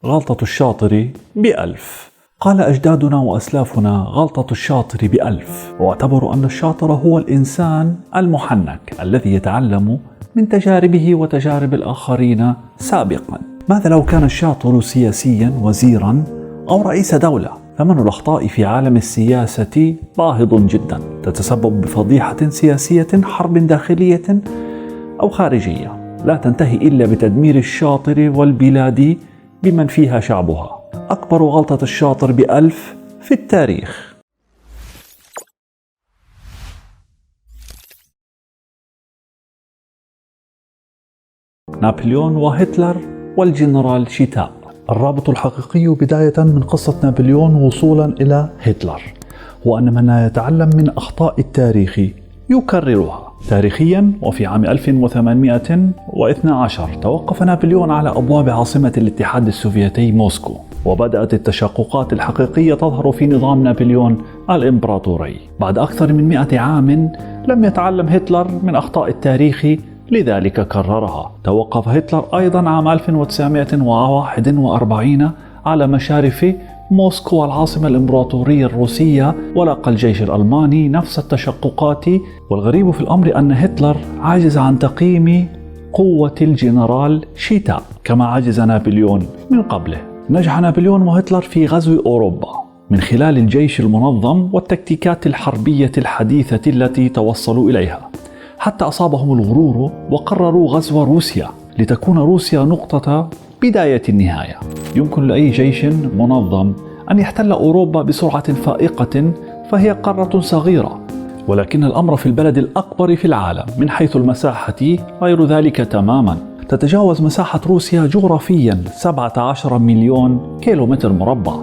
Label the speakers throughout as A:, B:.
A: غلطة الشاطر ب1000. قال أجدادنا وأسلافنا غلطة الشاطر ب1000، واعتبروا أن الشاطر هو الإنسان المحنك الذي يتعلم من تجاربه وتجارب الآخرين سابقا. ماذا لو كان الشاطر سياسيا، وزيرا أو رئيس دولة؟ ثمن الأخطاء في عالم السياسة باهظ جدا، تتسبب بفضيحة سياسية، حرب داخلية أو خارجية لا تنتهي إلا بتدمير الشاطر والبلاد بمن فيها شعبها. أكبر غلطة الشاطر ب1000 في التاريخ. نابليون وهتلر والجنرال شيتاء. الرابط الحقيقي بداية من قصة نابليون وصولا إلى هتلر هو أن من يتعلم من أخطاء التاريخ يكررها. تاريخيا وفي عام 1812 توقف نابليون على أبواب عاصمة الاتحاد السوفيتي موسكو، وبدأت التشققات الحقيقية تظهر في نظام نابليون الإمبراطوري. بعد أكثر من 100 عام لم يتعلم هتلر من أخطاء التاريخ، لذلك كررها. توقف هتلر أيضا عام 1941 على مشارف موسكو العاصمة الإمبراطورية الروسية، ولقى الجيش الألماني نفس التشققات. والغريب في الأمر أن هتلر عجز عن تقييم قوة الجنرال شيتاء كما عجز نابليون من قبله. نجح نابليون وهتلر في غزو أوروبا من خلال الجيش المنظم والتكتيكات الحربية الحديثة التي توصلوا إليها، حتى أصابهم الغرور وقرروا غزو روسيا لتكون روسيا نقطة بداية النهاية. يمكن لأي جيش منظم أن يحتل أوروبا بسرعة فائقة، فهي قارة صغيرة، ولكن الأمر في البلد الأكبر في العالم من حيث المساحة غير ذلك تماما. تتجاوز مساحة روسيا جغرافيا 17 مليون كيلومتر مربع،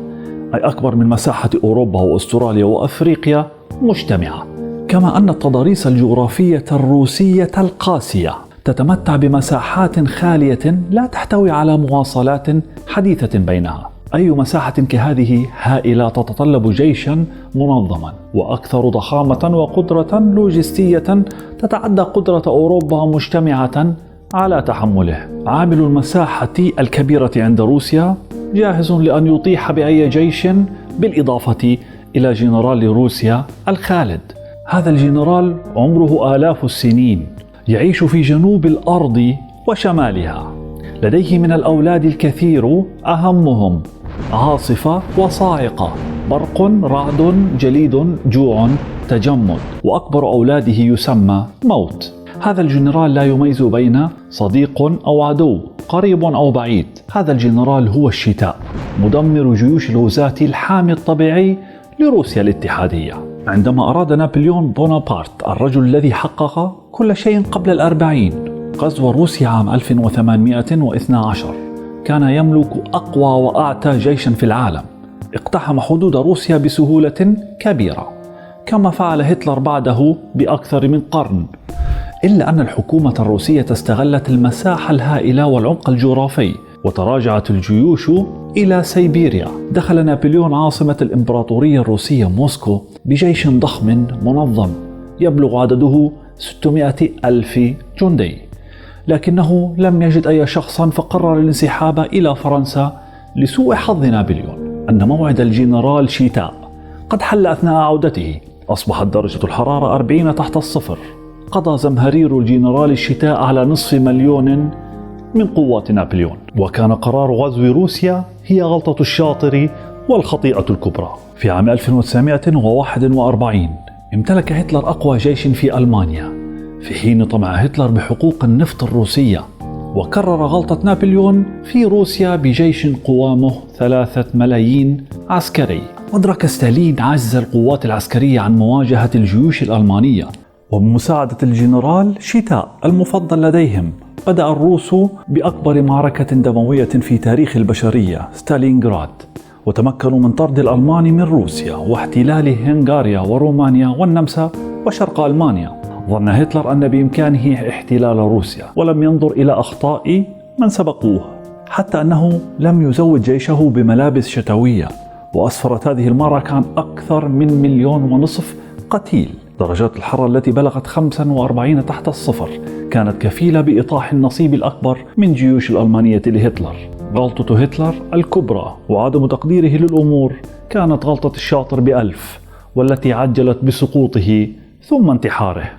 A: أي أكبر من مساحة أوروبا وأستراليا وأفريقيا مجتمعة. كما أن التضاريس الجغرافية الروسية القاسية تتمتع بمساحات خالية لا تحتوي على مواصلات حديثة بينها. أي مساحة كهذه هائلة تتطلب جيشا منظما وأكثر ضخامة وقدرة لوجستية تتعدى قدرة أوروبا مجتمعة على تحمله. عامل المساحة الكبيرة عند روسيا جاهز لأن يطيح بأي جيش، بالإضافة إلى جنرال روسيا الخالد. هذا الجنرال عمره آلاف السنين، يعيش في جنوب الأرض وشمالها. لديه من الأولاد الكثير، أهمهم عاصفة وصاعقة، برق، رعد، جليد، جوع، تجمد، وأكبر أولاده يسمى موت. هذا الجنرال لا يميز بين صديق أو عدو، قريب أو بعيد. هذا الجنرال هو الشتاء، مدمر جيوش الغزاة الحامي الطبيعي لروسيا الاتحادية. عندما أراد نابليون بونابرت، الرجل الذي حقق كل شيء قبل 40، غزو روسيا عام 1812، كان يملك أقوى وأعتى جيشا في العالم. اقتحم حدود روسيا بسهولة كبيرة، كما فعل هتلر بعده بأكثر من قرن. إلا أن الحكومة الروسية استغلت المساحة الهائلة والعمق الجغرافي، وتراجعت الجيوش إلى سيبيريا. دخل نابليون عاصمة الإمبراطورية الروسية موسكو بجيش ضخم منظم يبلغ عدده 600 ألف جندي، لكنه لم يجد أي شخصا فقرر الانسحاب إلى فرنسا. لسوء حظ نابليون أن موعد الجنرال شيتاء قد حل أثناء عودته. أصبحت درجة الحرارة 40 تحت الصفر. قضى زمهرير الجنرال شيتاء على 500,000 من قوات نابليون. وكان قرار غزو روسيا هي غلطة الشاطر والخطيئة الكبرى. في عام 1941 امتلك هتلر أقوى جيش في ألمانيا، في حين طمع هتلر بحقوق النفط الروسية، وكرر غلطة نابليون في روسيا بجيش قوامه 3 ملايين عسكري. أدرك ستالين عجز القوات العسكرية عن مواجهة الجيوش الألمانية، وبمساعدة الجنرال شيتاء المفضل لديهم بدأ الروس بأكبر معركة دموية في تاريخ البشرية، ستالينغراد، وتمكنوا من طرد الألمان من روسيا واحتلال هنغاريا ورومانيا والنمسا وشرق ألمانيا. ظن هتلر أن بإمكانه احتلال روسيا، ولم ينظر إلى أخطاء من سبقوه، حتى أنه لم يزود جيشه بملابس شتوية. وأسفرت هذه المعركة عن أكثر من 1.5 مليون قتيل. درجات الحرارة التي بلغت 45 تحت الصفر كانت كفيلة بإيضاح النصيب الأكبر من جيوش الألمانية لهتلر. غلطة هتلر الكبرى وعدم تقديره للأمور كانت غلطة الشاطر ب1000، والتي عجلت بسقوطه ثم انتحاره.